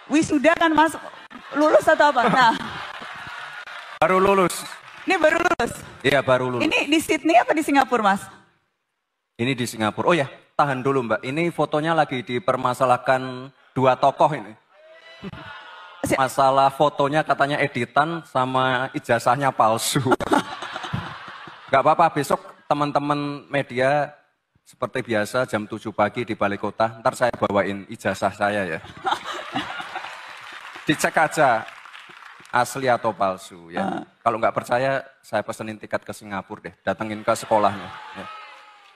wisuda kan Mas, lulus atau apa? Nah, Baru lulus. ini baru lulus. Iya, baru lulus. Ini di Sydney apa di Singapura, Mas? Ini di Singapura. Oh ya, tahan dulu Mbak. Ini fotonya lagi dipermasalahkan dua tokoh ini. Masalah fotonya katanya editan sama ijazahnya palsu. Gak apa-apa, besok teman-teman media seperti biasa jam 7 pagi di Balai Kota. Ntar saya bawain ijazah saya ya. Dicek aja asli atau palsu ya. Kalau nggak percaya, saya pesenin tiket ke Singapura deh. Datengin ke sekolahnya. Ya.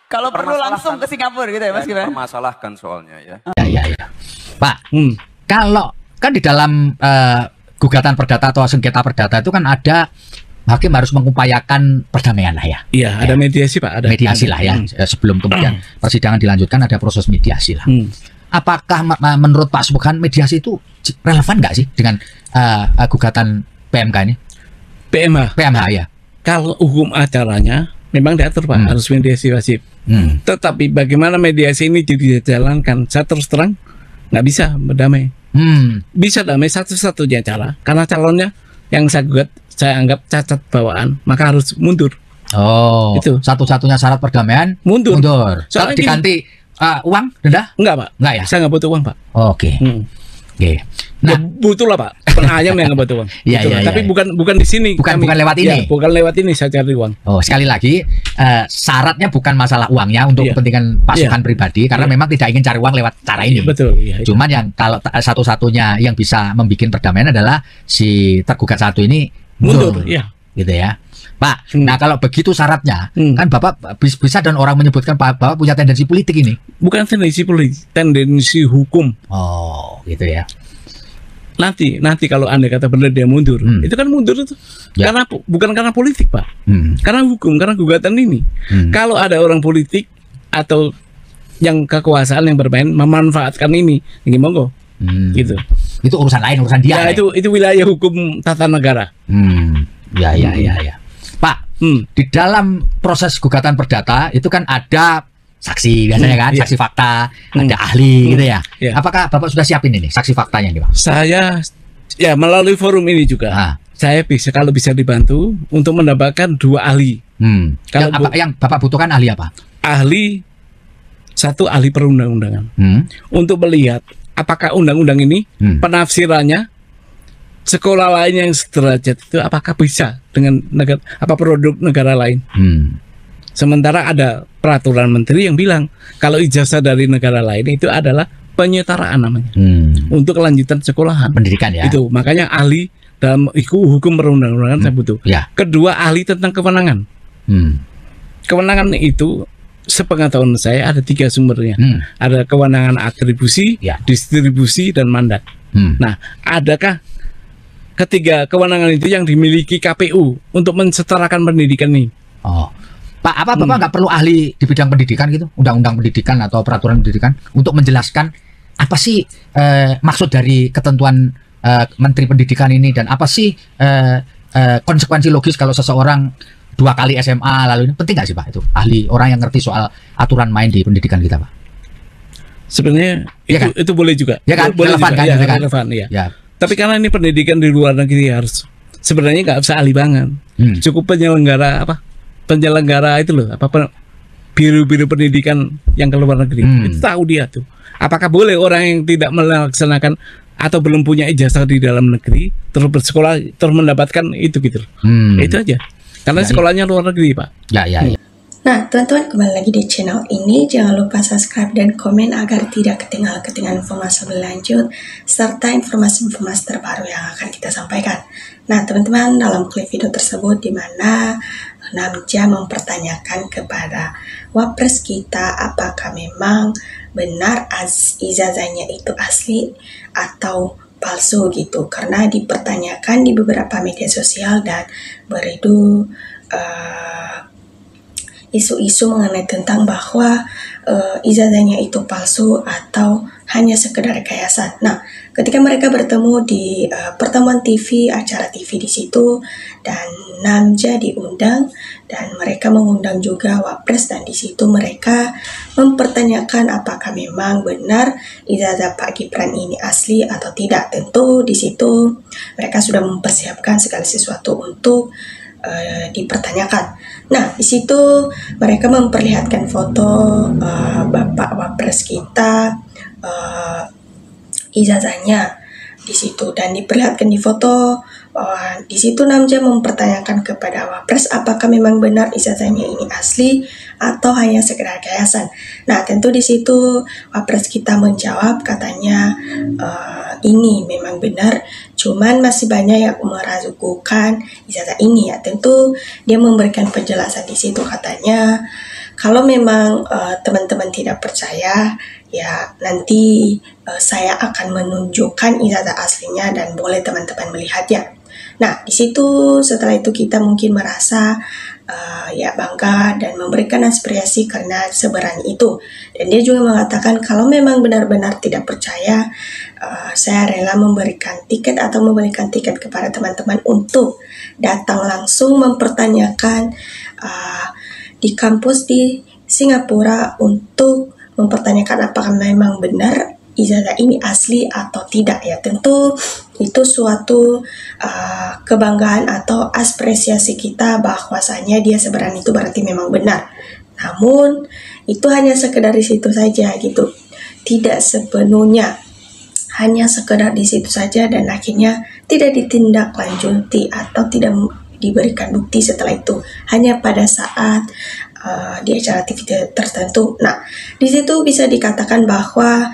Kalau perlu langsung ke Singapura gitu ya Mas Gibran? Permasalahkan soalnya ya. Ya. Pak, kalau kan di dalam gugatan perdata atau sengketa perdata itu kan ada hakim harus mengupayakan perdamaian lah ya. Iya, ada mediasi Pak. Ada mediasi lah ya. Sebelum kemudian persidangan dilanjutkan ada proses mediasi lah. Apakah menurut Pak Subhan mediasi itu relevan nggak sih dengan gugatan PMK ini? PMH ya. Kalau hukum acaranya memang diatur Pak, harus mediasi wajib. Tetapi bagaimana mediasi ini dijalankan, saya terus terang nggak bisa berdamai. Bisa damai satu-satunya cara, karena calonnya yang saya gugat saya anggap cacat bawaan, maka harus mundur. Oh, itu satu-satunya syarat perdamaian mundur. Kalau diganti uang denda? Enggak Pak, enggak ya. Saya nggak butuh uang Pak. Oke. Nah, butuh lah Pak. Ayam yang nggak butuh uang. Tapi bukan di sini. Bukan lewat ini. Bukan lewat ini saya cari uang. Oh, sekali lagi syaratnya bukan masalah uangnya untuk kepentingan Pak Subhan pribadi, karena memang tidak ingin cari uang lewat cara ini. Betul. Cuman yang kalau satu-satunya yang bisa membuat perdamaian adalah si tergugat satu ini mundur. Gitu ya. Pak, nah kalau begitu syaratnya, kan Bapak bisa dan orang menyebutkan Bapak punya tendensi politik ini. Bukan tendensi politik, tendensi hukum. Oh, gitu ya. Nanti kalau Anda kata benar dia mundur, itu kan mundur itu karena bukan karena politik Pak, karena hukum, karena gugatan ini. Kalau ada orang politik atau yang kekuasaan yang bermain memanfaatkan ini monggo, gitu. Itu urusan lain, urusan dia. Ya, itu wilayah hukum tata negara. Ya. Pak, di dalam proses gugatan perdata itu kan ada saksi biasanya kan, saksi fakta, ada ahli gitu ya. Apakah Bapak sudah siapin ini saksi faktanya nih Pak? Saya ya melalui forum ini juga. Saya kalau bisa dibantu untuk mendapatkan 2 ahli. Yang Bapak butuhkan ahli apa? Satu ahli perundang-undangan. Untuk melihat apakah undang-undang ini penafsirannya sekolah lain yang sederajat itu apakah bisa dengan produk negara lain. Sementara ada peraturan menteri yang bilang kalau ijazah dari negara lain itu adalah penyetaraan namanya, untuk kelanjutan sekolahan pendidikan ya. Itu makanya ahli dalam hukum perundang-undangan saya butuh. Kedua, ahli tentang kewenangan. Kewenangan itu sepengetahuan saya ada 3 sumbernya. Ada kewenangan atribusi, distribusi, dan mandat. Nah, adakah ketiga kewenangan itu yang dimiliki KPU untuk mensetarakan pendidikan ini? Pak, apa Bapak nggak perlu ahli di bidang pendidikan gitu, undang-undang pendidikan atau peraturan pendidikan untuk menjelaskan apa sih maksud dari ketentuan Menteri Pendidikan ini, dan apa sih konsekuensi logis kalau seseorang 2 kali SMA lalu ini, penting nggak sih Pak itu ahli, orang yang ngerti soal aturan main di pendidikan kita Pak? Sebenarnya itu boleh juga. Ya kan, boleh relevan juga. Kan? Relevan, ya. Tapi karena ini pendidikan di luar negeri harus sebenarnya nggak usah ahli banget. Cukup penyelenggara itu loh, biru-biru pendidikan yang ke luar negeri. Itu tahu dia tuh. Apakah boleh orang yang tidak melaksanakan atau belum punya ijazah di dalam negeri terus bersekolah terus mendapatkan itu gitu. Itu aja. Karena sekolahnya luar negeri, Pak. Ya. Nah, teman-teman, kembali lagi di channel ini. Jangan lupa subscribe dan komen agar tidak ketinggalan informasi lebih lanjut serta informasi-informasi terbaru yang akan kita sampaikan. Nah, teman-teman, dalam klip video tersebut di mana Namja mempertanyakan kepada Wapres kita apakah memang benar ijazahnya itu asli atau palsu gitu, karena dipertanyakan di beberapa media sosial dan beredar isu-isu mengenai tentang bahwa ijazahnya itu palsu atau hanya sekedar rekayasa. Nah, ketika mereka bertemu di pertemuan TV, acara TV di situ, dan Namja diundang, dan mereka mengundang juga Wapres, dan di situ mereka mempertanyakan apakah memang benar ijazah Pak Gibran ini asli atau tidak. Tentu di situ mereka sudah mempersiapkan segala sesuatu untuk dipertanyakan. Nah, di situ mereka memperlihatkan foto Bapak Wapres kita, ijazahnya di situ, dan diperlihatkan di foto bahwa di situ Namja mempertanyakan kepada Wapres apakah memang benar ijazahnya ini asli atau hanya sekedar kiasan. Nah, tentu di situ Wapres kita menjawab, katanya ini memang benar, cuman masih banyak yang meragukan ijazah ini ya. Tentu dia memberikan penjelasan di situ, katanya kalau memang teman-teman tidak percaya, ya nanti saya akan menunjukkan ijazah aslinya dan boleh teman-teman melihatnya. Nah, di situ setelah itu kita mungkin merasa ya bangga dan memberikan aspirasi karena seberani itu. Dan dia juga mengatakan kalau memang benar-benar tidak percaya, saya rela memberikan tiket atau memberikan tiket kepada teman-teman untuk datang langsung mempertanyakan di kampus di Singapura untuk mempertanyakan apakah memang benar ijazah ini asli atau tidak ya. Tentu itu suatu kebanggaan atau apresiasi kita bahwasanya dia seberani itu berarti memang benar. Namun itu hanya sekedar di situ saja gitu. Tidak sepenuhnya hanya sekedar di situ saja dan akhirnya tidak ditindaklanjuti atau tidak diberikan bukti setelah itu. Hanya pada saat di acara TV tertentu. Nah, di situ bisa dikatakan bahwa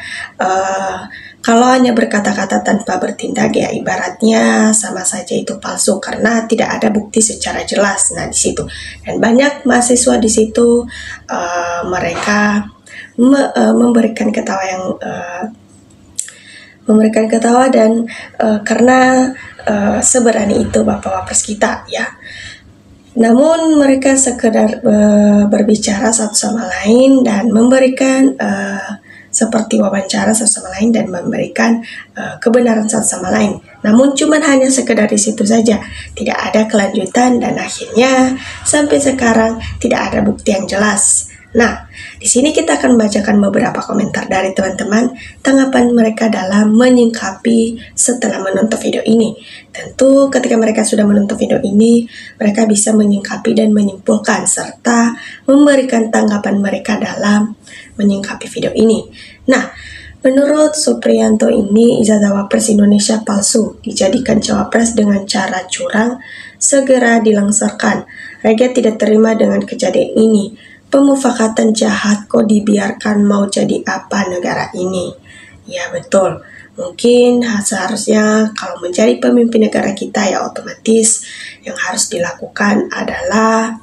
kalau hanya berkata-kata tanpa bertindak ya ibaratnya sama saja itu palsu karena tidak ada bukti secara jelas. Nah, di situ dan banyak mahasiswa di situ mereka memberikan ketawa dan karena seberani itu Bapak Wapres kita ya. Namun mereka sekedar berbicara satu sama lain dan memberikan seperti wawancara satu sama lain dan memberikan kebenaran satu sama lain. Namun cuman hanya sekedar di situ saja, tidak ada kelanjutan dan akhirnya sampai sekarang tidak ada bukti yang jelas. Nah, di sini kita akan membacakan beberapa komentar dari teman-teman tanggapan mereka dalam menyingkapi setelah menonton video ini. Tentu ketika mereka sudah menonton video ini, mereka bisa menyingkapi dan menyimpulkan serta memberikan tanggapan mereka dalam menyingkapi video ini. Nah, menurut Supriyanto ini ijazah Wapres Indonesia palsu, dijadikan cawapres dengan cara curang, segera dilangsirkan. Rakyat tidak terima dengan kejadian ini. Pemufakatan jahat kok dibiarkan, mau jadi apa negara ini? Ya betul, mungkin seharusnya kalau menjadi pemimpin negara kita ya otomatis yang harus dilakukan adalah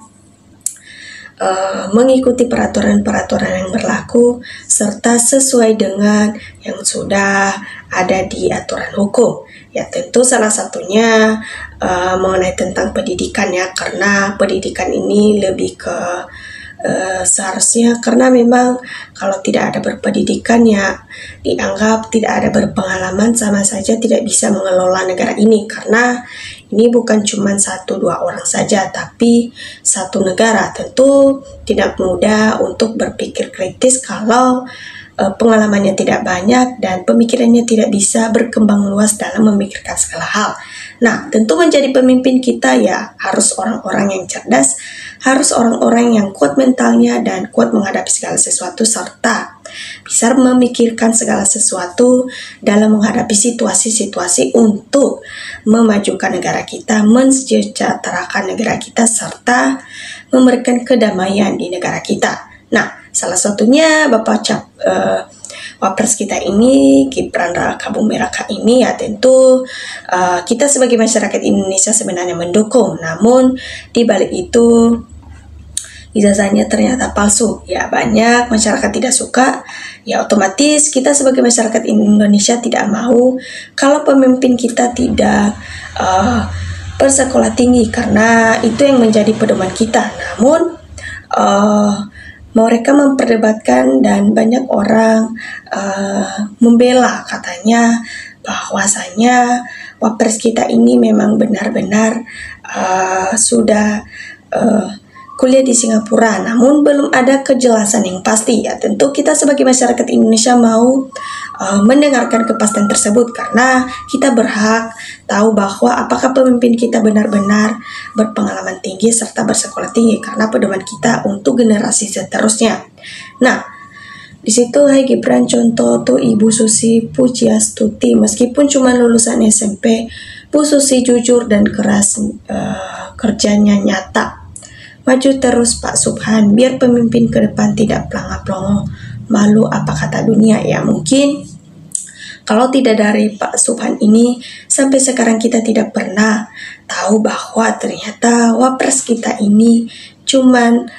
mengikuti peraturan-peraturan yang berlaku serta sesuai dengan yang sudah ada di aturan hukum. Ya tentu salah satunya mengenai tentang pendidikan ya, karena pendidikan ini lebih ke seharusnya karena memang kalau tidak ada berpendidikan ya dianggap tidak ada berpengalaman, sama saja tidak bisa mengelola negara ini karena ini bukan cuma 1-2 orang saja tapi satu negara. Tentu tidak mudah untuk berpikir kritis kalau pengalamannya tidak banyak dan pemikirannya tidak bisa berkembang luas dalam memikirkan segala hal. Nah, tentu menjadi pemimpin kita ya harus orang-orang yang cerdas, harus orang-orang yang kuat mentalnya dan kuat menghadapi segala sesuatu serta bisa memikirkan segala sesuatu dalam menghadapi situasi-situasi untuk memajukan negara kita, mensejahterakan negara kita serta memberikan kedamaian di negara kita. Nah, salah satunya Bapak Wapres kita ini, Gibran Raka Buming Raka ini ya tentu kita sebagai masyarakat Indonesia sebenarnya mendukung. Namun di balik itu ijazahnya ternyata palsu. Ya banyak masyarakat tidak suka. Ya otomatis kita sebagai masyarakat Indonesia tidak mau kalau pemimpin kita tidak bersekolah tinggi karena itu yang menjadi pedoman kita. Namun mereka memperdebatkan dan banyak orang membela, katanya bahwasanya Wapres kita ini memang benar-benar sudah kuliah di Singapura, namun belum ada kejelasan yang pasti. Ya, tentu kita sebagai masyarakat Indonesia mau mendengarkan kepastian tersebut karena kita berhak tahu bahwa apakah pemimpin kita benar-benar berpengalaman tinggi serta bersekolah tinggi, karena pedoman kita untuk generasi seterusnya. Nah, di situ Hai Gibran contoh tuh Ibu Susi Pujiastuti, meskipun cuma lulusan SMP, Bu Susi jujur dan keras, kerjanya nyata. Maju terus Pak Subhan, biar pemimpin ke depan tidak pelangap-pelongo. Malu apa kata dunia? Ya mungkin kalau tidak dari Pak Subhan ini, sampai sekarang kita tidak pernah tahu bahwa ternyata Wapres kita ini cuman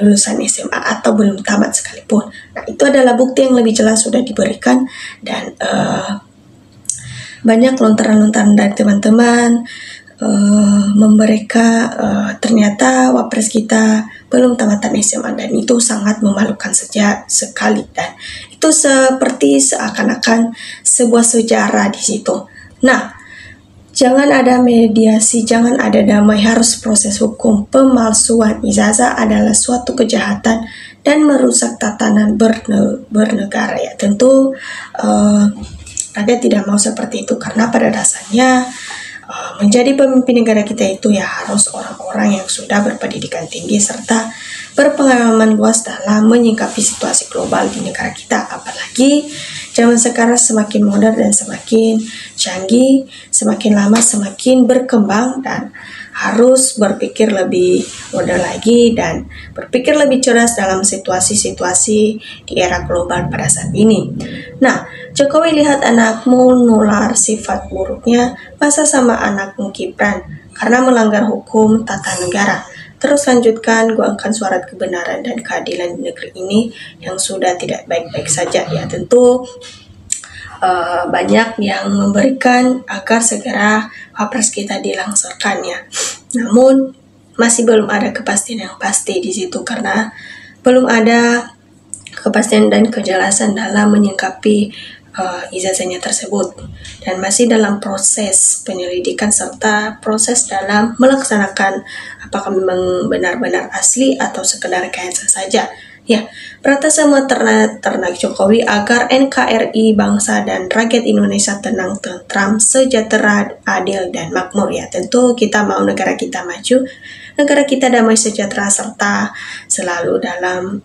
lulusan SMA atau belum tamat sekalipun. Nah, itu adalah bukti yang lebih jelas sudah diberikan, dan banyak lontaran-lontaran dari teman-teman mereka ternyata Wapres kita belum tamatan SMA, dan itu sangat memalukan sekali, dan itu seperti seakan-akan sebuah sejarah di situ. Nah, jangan ada mediasi, jangan ada damai, harus proses hukum. Pemalsuan ijazah adalah suatu kejahatan dan merusak tatanan bernegara. Ya, tentu rakyat tidak mau seperti itu, karena pada dasarnya menjadi pemimpin negara kita itu ya harus orang-orang yang sudah berpendidikan tinggi serta berpengalaman luas dalam menyikapi situasi global di negara kita. Apalagi zaman sekarang semakin modern dan semakin canggih, semakin lama semakin berkembang, dan harus berpikir lebih modern lagi dan berpikir lebih cerdas dalam situasi-situasi di era global pada saat ini. Nah, Jokowi lihat anakmu nular sifat buruknya, masa sama anakmu Gibran karena melanggar hukum tata negara. Terus lanjutkan, gua akan suara kebenaran dan keadilan di negeri ini yang sudah tidak baik-baik saja. Ya tentu banyak yang memberikan agar segera Wapres kita dilangsungkan ya. Namun masih belum ada kepastian yang pasti di situ, karena belum ada kepastian dan kejelasan dalam menyikapi ijazahnya tersebut, dan masih dalam proses penyelidikan serta proses dalam melaksanakan apakah memang benar-benar asli atau sekedar rekayasa saja. Ya, perata semua ternak Jokowi agar NKRI, bangsa dan rakyat Indonesia tenang, tentram, sejahtera, adil dan makmur. Ya, tentu kita mau negara kita maju, negara kita damai sejahtera serta selalu dalam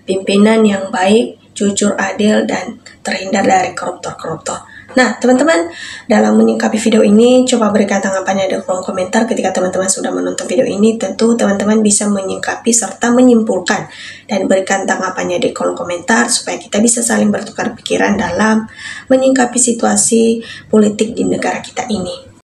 pimpinan yang baik, jujur, adil, dan terhindar dari koruptor-koruptor. Nah, teman-teman, dalam menyikapi video ini, coba berikan tanggapannya di kolom komentar. Ketika teman-teman sudah menonton video ini, tentu teman-teman bisa menyikapi serta menyimpulkan dan berikan tanggapannya di kolom komentar supaya kita bisa saling bertukar pikiran dalam menyikapi situasi politik di negara kita ini.